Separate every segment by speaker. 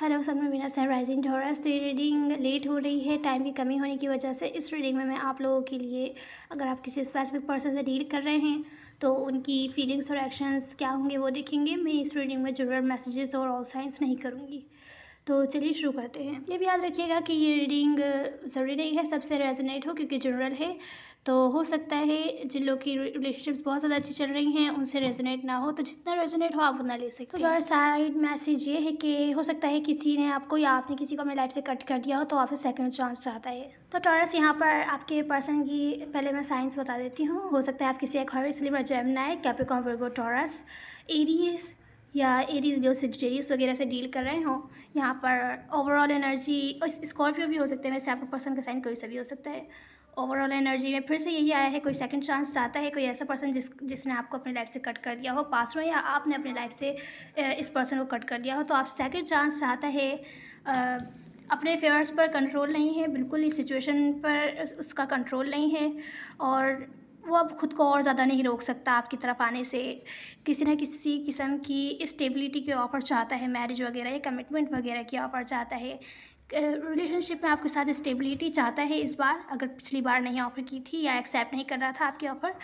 Speaker 1: Hello सब, मैं Veena sunrising taurus. तो ये रीडिंग लेट हो रही है टाइम की कमी होने की वजह से। इस रीडिंग में मैं आप लोगों के लिए, अगर आप किसी स्पेसिफिक पर्सन से डील कर रहे हैं तो उनकी फीलिंग्स और एक्शंस क्या होंगे वो देखेंगे। मैं इस रीडिंग में जनरल मैसेजेस और ऑल साइंस नहीं करूँगी। तो चलिए शुरू करते हैं। ये भी याद रखिएगा कि ये रीडिंग ज़रूरी नहीं है सबसे रेजोनेट हो, क्योंकि जनरल है। तो हो सकता है जिन लोग की रिलेशनशिप्स बहुत ज़्यादा अच्छी चल रही हैं उनसे रेजोनेट ना हो, तो जितना रेजोनेट हो आप उतना ले सकते हैं। तो जो साइड मैसेज ये है कि हो सकता है किसी ने आपको या आपने किसी को अपनी लाइफ से कट कर दिया हो, तो आपसे सेकंड चांस चाहता है। तो टॉरस, यहाँ पर आपके पर्सन की पहले मैं साइंस बता देती हूँ। हो सकता है आप किसी एक्वेरियस, लिब्रा, जेमिनी, कैप्रिकॉर्न, वर्गो, टॉरस, एरीज या एरीज, लियो, सेजिटेरियस वगैरह से डील कर रहे हो। यहाँ पर ओवरऑल एनर्जी, स्कॉर्पियो भी हो सकते हैं, वैसे आपका पर्सन का साइन कोई सा भी हो सकता है। ओवरऑल एनर्जी में फिर से यही आया है, कोई सेकंड चांस चाहता है। कोई ऐसा पर्सन जिसने आपको अपनी लाइफ से कट कर दिया हो पास्ट में, या आपने अपनी लाइफ से इस पर्सन को कट कर दिया हो, तो आप सेकंड चांस चाहता है। अपने फेयर्स पर कंट्रोल नहीं है, बिल्कुल इस सिचुएशन पर उसका कंट्रोल नहीं है, और वो अब खुद को और ज़्यादा नहीं रोक सकता आपकी तरफ आने से। किसी न किसी किस्म की स्टेबिलिटी के ऑफ़र चाहता है, मैरिज वगैरह या कमिटमेंट वगैरह की ऑफ़र चाहता है। रिलेशनशिप में आपके साथ स्टेबिलिटी चाहता है इस बार, अगर पिछली बार नहीं ऑफ़र की थी या एक्सेप्ट नहीं कर रहा था आपकी ऑफ़र,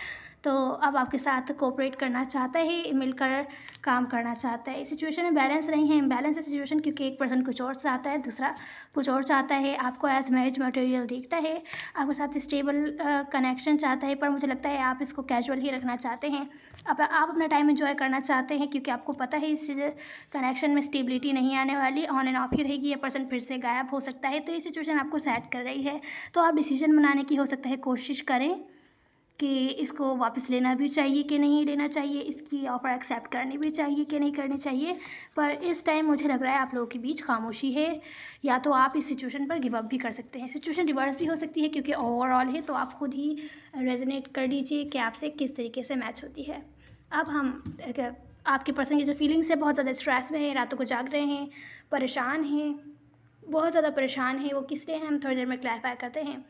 Speaker 1: तो अब आपके साथ कोऑपरेट करना चाहता है, मिलकर काम करना चाहता है। सिचुएशन में बैलेंस नहीं है, इम्बैलेंस है सिचुएशन, क्योंकि एक पर्सन कुछ और चाहता है, दूसरा कुछ और चाहता है। आपको एज मैरिज मटेरियल देखता है, आपके साथ स्टेबल कनेक्शन चाहता है, पर मुझे लगता है आप इसको कैजुअल ही रखना चाहते हैं। आप अपना टाइम एंजॉय करना चाहते हैं, क्योंकि आपको पता है इस कनेक्शन में स्टेबिलिटी नहीं आने वाली, ऑन एंड ऑफ ही रहेगी। ये पर्सन फिर से गायब हो सकता है, तो ये सिचुएशन आपको सैड कर रही है। तो आप डिसीजन बनाने की हो सकता है कोशिश करें कि इसको वापस लेना भी चाहिए कि नहीं लेना चाहिए, इसकी ऑफ़र एक्सेप्ट करनी भी चाहिए कि नहीं करनी चाहिए। पर इस टाइम मुझे लग रहा है आप लोगों के बीच खामोशी है, या तो आप इस सिचुएशन पर गिव अप भी कर सकते हैं। सिचुएशन रिवर्स भी हो सकती है, क्योंकि ओवरऑल है, तो आप खुद ही रेजोनेट कर लीजिए कि आपसे किस तरीके से मैच होती है। अब हम आपके पर्सन की जो फीलिंग्स है, बहुत ज़्यादा स्ट्रेस में है, रातों को जाग रहे हैं, परेशान हैं, बहुत ज़्यादा परेशान हैं। वो किस लिए हैं हम थोड़ी देर में क्लैरिफाई करते हैं।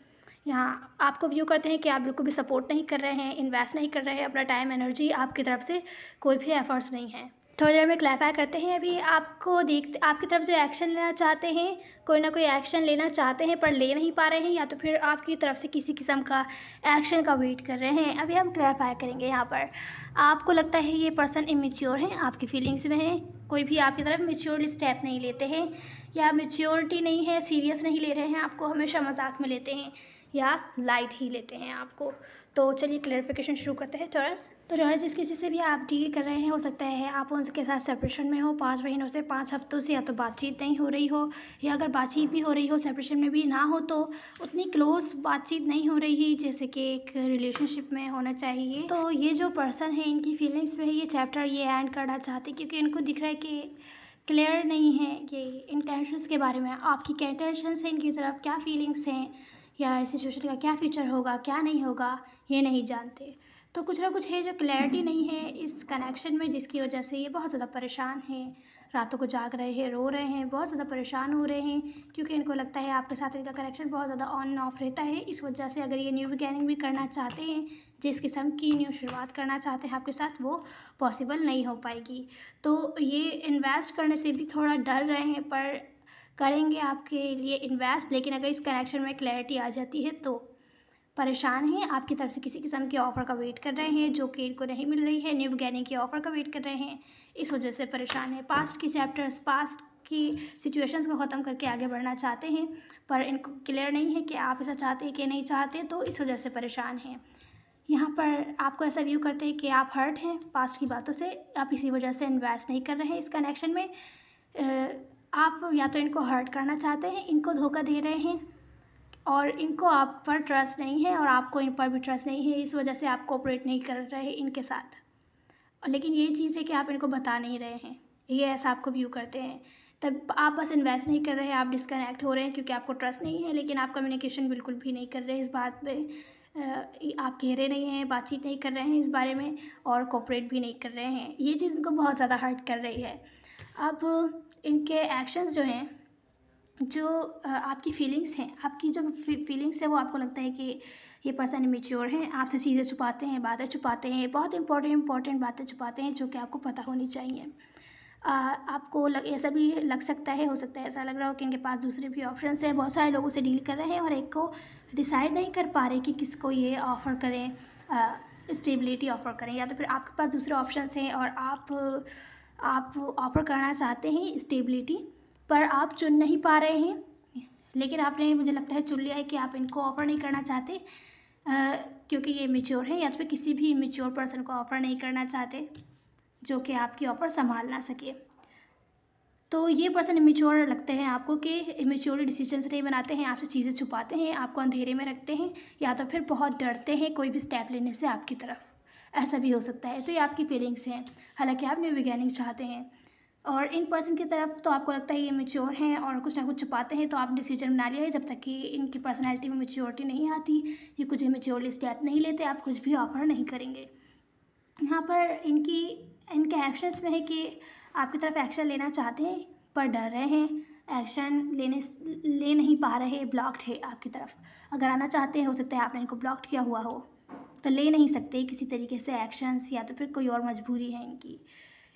Speaker 1: यहाँ आपको व्यू करते हैं कि आप बिल्कुल भी सपोर्ट नहीं कर रहे हैं, इन्वेस्ट नहीं कर रहे हैं अपना टाइम एनर्जी, आपकी तरफ से कोई भी एफर्ट्स नहीं है। थोड़ी देर में क्लैरिफाई करते हैं। अभी आपको देखते, आपकी तरफ जो एक्शन लेना चाहते हैं, कोई ना कोई एक्शन लेना चाहते हैं पर ले नहीं पा रहे हैं, या तो फिर आपकी तरफ से किसी किस्म का एक्शन का वेट कर रहे हैं। अभी हम क्लैरिफाई करेंगे। यहाँ पर आपको लगता है ये पर्सन इमेच्योर है, आपकी फीलिंग्स में है, कोई भी आपकी तरफ मेच्योरली स्टेप नहीं लेते हैं, या मेच्योरिटी नहीं है, सीरियस नहीं ले रहे हैं, आपको हमेशा मजाक में लेते हैं या लाइट ही लेते हैं आपको। तो चलिए क्लैरिफिकेशन शुरू करते हैं। टॉरस, तो टॉरस, जिस किसी से भी आप डील कर रहे हैं, हो सकता है आप उनके साथ सेपरेशन में हो 5 महीनों से, 5 हफ्तों से, या तो बातचीत नहीं हो रही हो, या अगर बातचीत भी हो रही हो, सेपरेशन में भी ना हो, तो उतनी क्लोज बातचीत नहीं हो रही जैसे कि एक रिलेशनशिप में होना चाहिए। तो ये जो पर्सन है, इनकी फीलिंग्स में ये चैप्टर ये एंड करना चाहते, क्योंकि इनको दिख रहा है कि क्लियर नहीं है ये इंटेंशंस के बारे में। आपकी क्या इंटेंशंस हैं इनकी तरफ, क्या फीलिंग्स हैं, या इस सिचुएशन का क्या फ्यूचर होगा क्या नहीं होगा, ये नहीं जानते। तो कुछ ना कुछ है जो क्लैरिटी नहीं है इस कनेक्शन में, जिसकी वजह से ये बहुत ज़्यादा परेशान हैं, रातों को जाग रहे हैं, रो रहे हैं, बहुत ज़्यादा परेशान हो रहे हैं, क्योंकि इनको लगता है आपके साथ इनका कनेक्शन बहुत ज़्यादा ऑन एंड ऑफ रहता है। इस वजह से अगर ये न्यू बिगैनिंग भी करना चाहते हैं, जिस किस्म की न्यू शुरुआत करना चाहते हैं आपके साथ, वो पॉसिबल नहीं हो पाएगी। तो ये इन्वेस्ट करने से भी थोड़ा डर रहे हैं, पर करेंगे आपके लिए इन्वेस्ट। लेकिन अगर इस कनेक्शन में क्लैरिटी आ जाती है तो परेशान हैं, आपकी तरफ से किसी किस्म के ऑफ़र का वेट कर रहे हैं जो कि इनको नहीं मिल रही है, न्यू बिगैनिंग के ऑफ़र का वेट कर रहे हैं, इस वजह से परेशान है। पास्ट के चैप्टर्स, पास्ट की सिचुएशंस को ख़त्म करके आगे बढ़ना चाहते हैं, पर इनको क्लियर नहीं है कि आप ऐसा चाहते हैं कि नहीं चाहते, तो इस वजह से परेशान हैं। यहाँ पर आपको ऐसा व्यू करते हैं कि आप हर्ट हैं पास्ट की बातों से, आप इसी वजह से इन्वेस्ट नहीं कर रहे हैं इस कनेक्शन में। आप या तो इनको हर्ट करना चाहते हैं, इनको धोखा दे रहे हैं, और इनको आप पर ट्रस्ट नहीं है और आपको इन पर भी ट्रस्ट नहीं है, इस वजह से आप कोऑपरेट नहीं कर रहे इनके साथ। लेकिन ये चीज़ है कि आप इनको बता नहीं रहे हैं, ये ऐसा आपको व्यू करते हैं। तब आप बस इन्वेस्ट नहीं कर रहे हैं, आप डिस्कनेक्ट हो रहे हैं क्योंकि आपको ट्रस्ट नहीं है, लेकिन आप कम्युनिकेशन बिल्कुल भी नहीं कर रहे इस बात पे। आप कह रहे नहीं हैं, बातचीत नहीं कर रहे हैं इस बारे में, और कोऑपरेट भी नहीं कर रहे हैं। ये चीज़ इनको बहुत ज़्यादा हर्ट कर रही है। अब इनके एक्शंस जो हैं, जो आपकी फीलिंग्स हैं, आपकी जो फीलिंग्स है, वो आपको लगता है कि ये पर्सन इमेच्योर हैं, आपसे चीज़ें छुपाते हैं, बातें छुपाते हैं, बहुत इंपॉर्टेंट बातें छुपाते हैं जो कि आपको पता होनी चाहिए। आपको ऐसा भी लग सकता है, हो सकता है ऐसा लग रहा हो कि इनके पास दूसरे भी ऑप्शंस हैं, बहुत सारे लोगों से डील कर रहे हैं और एक को डिसाइड नहीं कर पा रहे कि किसको ये ऑफ़र करें, स्टेबिलिटी ऑफ़र करें, या तो फिर आपके पास दूसरे ऑप्शंस हैं और आप ऑफ़र करना चाहते हैं स्टेबिलिटी, पर आप चुन नहीं पा रहे हैं। लेकिन आपने, मुझे लगता है, चुन लिया है कि आप इनको ऑफ़र नहीं करना चाहते, क्योंकि ये इमेच्योर हैं, या तो फिर किसी भी इमेच्योर पर्सन को ऑफ़र नहीं करना चाहते जो कि आपकी ऑफ़र संभाल ना सके। तो ये पर्सन इमेच्योर लगते हैं आपको कि इमेच्योर डिसीजंस नहीं बनाते हैं, आपसे चीज़ें छुपाते हैं, आपको अंधेरे में रखते हैं, या तो फिर बहुत डरते हैं कोई भी स्टेप लेने से आपकी तरफ, ऐसा भी हो सकता है। तो ये आपकी फीलिंग्स हैं, हालांकि आप न्यू बिगिनिंग चाहते हैं। और इन पर्सन की तरफ तो आपको लगता है ये मैच्योर हैं और कुछ ना कुछ छुपाते हैं, तो आप डिसीजन बना लिया है। जब तक कि इनकी पर्सनैलिटी में मैच्योरिटी नहीं आती, ये कुछ इमेच्योरली स्टेप नहीं लेते, आप कुछ भी ऑफ़र नहीं करेंगे। यहाँ पर इनके एक्शंस में है कि आपकी तरफ एक्शन लेना चाहते हैं पर डर रहे हैं, एक्शन ले नहीं पा रहे, ब्लॉक्ड है आपकी तरफ। अगर आना चाहते हैं, हो सकता है आपने इनको ब्लॉक्ड किया हुआ हो, तो ले नहीं सकते किसी तरीके से एक्शंस, या तो फिर कोई और मजबूरी है इनकी।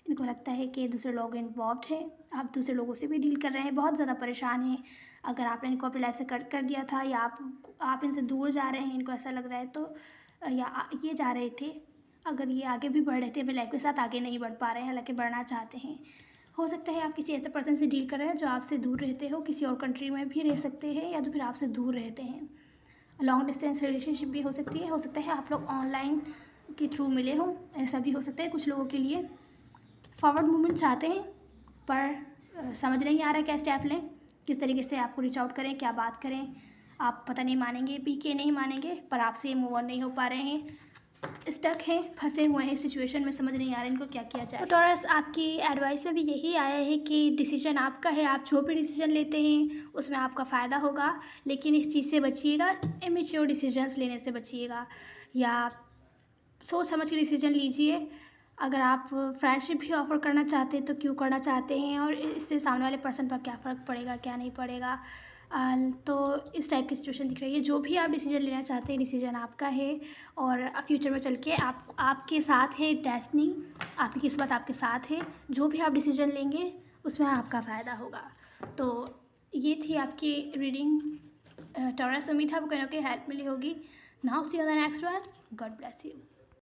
Speaker 1: इनको लगता है कि दूसरे लोग इन्वॉल्व हैं, आप दूसरे लोगों से भी डील कर रहे हैं, बहुत ज़्यादा परेशान हैं। अगर आपने इनको अपनी लाइफ से कट कर दिया था, या आप इनसे दूर जा रहे हैं, इनको ऐसा लग रहा है, तो या ये जा रहे थे, अगर ये आगे भी बढ़ रहे थे अपनी लाइफ के साथ, आगे नहीं बढ़ पा रहे हैं, हालांकि बढ़ना चाहते हैं। हो सकता है आप किसी ऐसे पर्सन से डील कर रहे हैं जो आपसे दूर रहते हो, किसी और कंट्री में भी रह सकते हैं, या तो फिर आपसे दूर रहते हैं। लॉन्ग डिस्टेंस रिलेशनशिप भी हो सकती है, हो सकता है आप लोग ऑनलाइन के थ्रू मिले हो, ऐसा भी हो सकता है कुछ लोगों के लिए। फॉरवर्ड मूवमेंट चाहते हैं पर समझ नहीं आ रहा है क्या स्टेप लें, किस तरीके से आपको रीच आउट करें, क्या बात करें। आप पता नहीं मानेंगे भी कि नहीं मानेंगे, पर आपसे मूव ऑन नहीं हो पा रहे हैं, स्टक हैं, फंसे हुए हैं सिचुएशन में, समझ नहीं आ रहा है इनको क्या किया जाए। तो टॉरस, आपकी एडवाइस में भी यही आया है कि डिसीजन आपका है, आप जो भी डिसीजन लेते हैं उसमें आपका फ़ायदा होगा, लेकिन इस चीज़ से बचिएगा, इमेच्योर डिसीजंस लेने से बचिएगा, या सोच समझ के डिसीजन लीजिए। अगर आप फ्रेंडशिप भी ऑफ़र करना चाहते हैं तो क्यों करना चाहते हैं, और इससे सामने वाले पर्सन पर क्या फ़र्क पड़ेगा, क्या नहीं पड़ेगा। तो इस टाइप की सिचुएशन दिख रही है। जो भी आप डिसीजन लेना चाहते हैं, डिसीजन आपका है, और फ्यूचर में चल के आपके साथ है डेस्टिनी, आपकी किस्मत आपके साथ है। जो भी आप डिसीजन लेंगे उसमें आपका फ़ायदा होगा। तो ये थी आपकी रीडिंग टॉरस। उम्मीद है आपको कहीं ना कहीं हेल्प मिली होगी। Now see you the next one. God bless you.